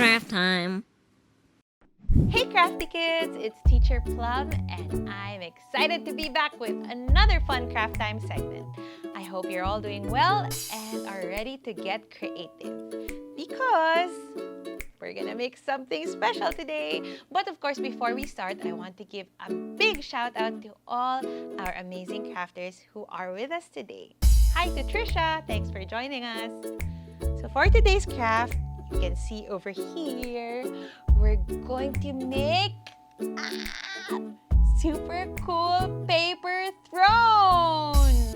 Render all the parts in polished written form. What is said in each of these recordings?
craft time. Hey crafty kids, it's Teacher Plum and I'm excited to be back with another fun craft time segment. I hope you're all doing well and are ready to get creative because we're gonna make something special today. But of course, before we start, I want to give a big shout out to all our amazing crafters who are with us today. Hi to Trisha, thanks for joining us. So for today's craft, you can see over here, we're going to make super cool paper thrones.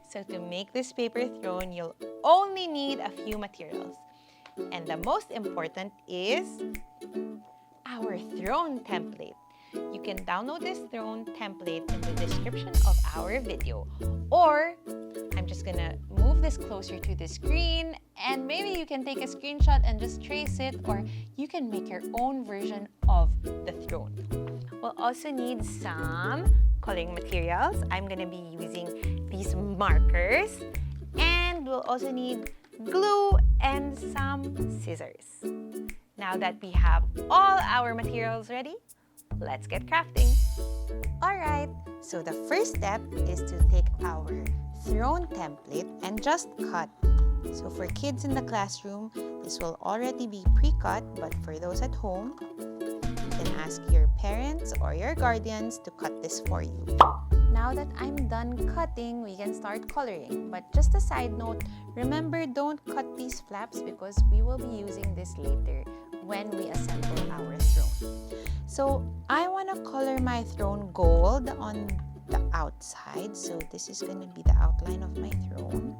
So to make this paper throne, you'll only need a few materials. And the most important is our throne template. You can download this throne template in the description of our video. Or I'm just gonna move this closer to the screen and maybe you can take a screenshot and just trace it, or you can make your own version of the throne. We'll also need some coloring materials. I'm gonna be using these markers, and we'll also need glue and some scissors. Now that we have all our materials ready, let's get crafting. Alright, so the first step is to take our throne template and just cut. So for kids in the classroom, this will already be pre-cut, but for those at home, you can ask your parents or your guardians to cut this for you. Now that I'm done cutting, we can start coloring. But just a side note, remember, don't cut these flaps because we will be using this later when we assemble our throne. So I want to color my throne gold on the outside. So this is going to be the outline of my throne.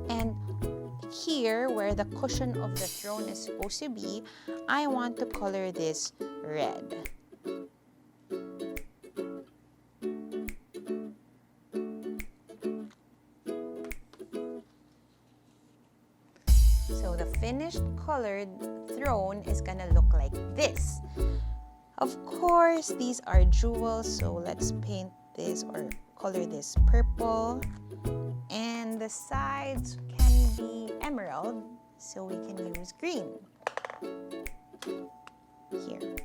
And here, where the cushion of the throne is supposed to be, I want to color this red. So the finished colored throne is gonna look like this. Of course, these are jewels, so let's paint this or color this purple. And the sides can be emerald, so we can use green here.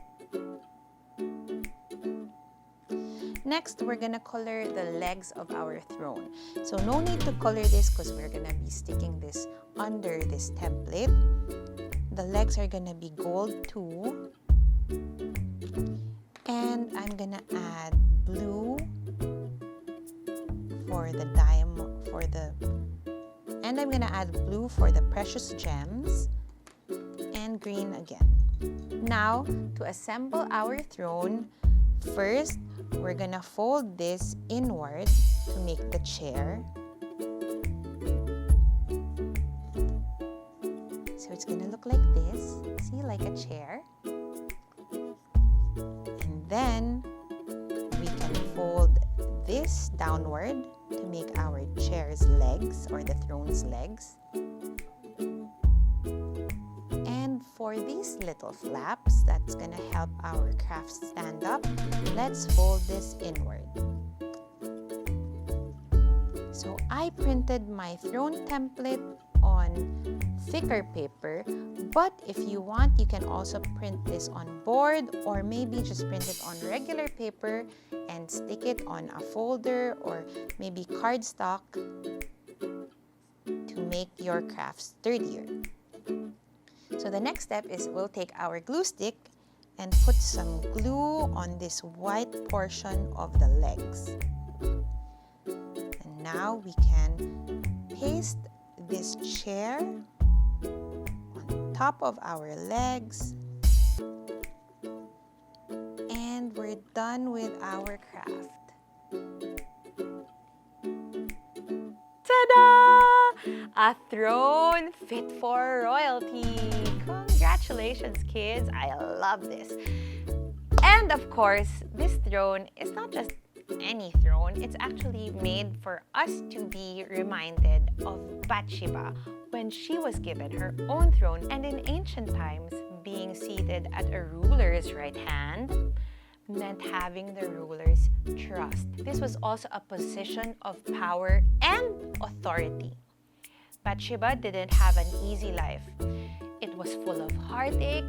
Next, we're gonna color the legs of our throne. So no need to color this because we're gonna be sticking this under this template. The legs are gonna be gold too. And I'm gonna add blue for the diamond, and I'm gonna add blue for the precious gems, and green again. Now, to assemble our throne, first, we're gonna fold this inward to make the chair. So it's gonna look like this, see, like a chair. And then we can fold this downward to make our chair's legs or the throne's legs. And for these little flaps, that's gonna help our craft stand up. Let's fold this inward. So I printed my throne template on thicker paper, but if you want, you can also print this on board or maybe just print it on regular paper and stick it on a folder or maybe cardstock to make your craft sturdier. So the next step is we'll take our glue stick and put some glue on this white portion of the legs. And now we can paste this chair on top of our legs. And we're done with our craft. Ta-da! A throne fit for royalty. Congratulations, kids. I love this. And of course, this throne is not just any throne. It's actually made for us to be reminded of Bathsheba when she was given her own throne. And in ancient times, being seated at a ruler's right hand meant having the ruler's trust. This was also a position of power and authority. Bathsheba didn't have an easy life. was full of heartache,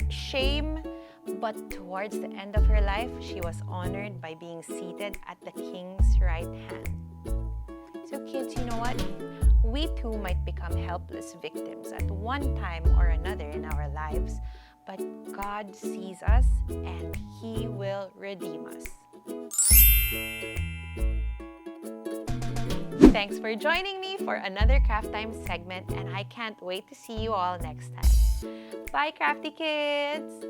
shame, but towards the end of her life, she was honored by being seated at the king's right hand. So kids, you know what? We too might become helpless victims at one time or another in our lives, but God sees us and He will redeem us. Thanks for joining me for another Craft Time segment, and I can't wait to see you all next time. Bye, Crafty Kids!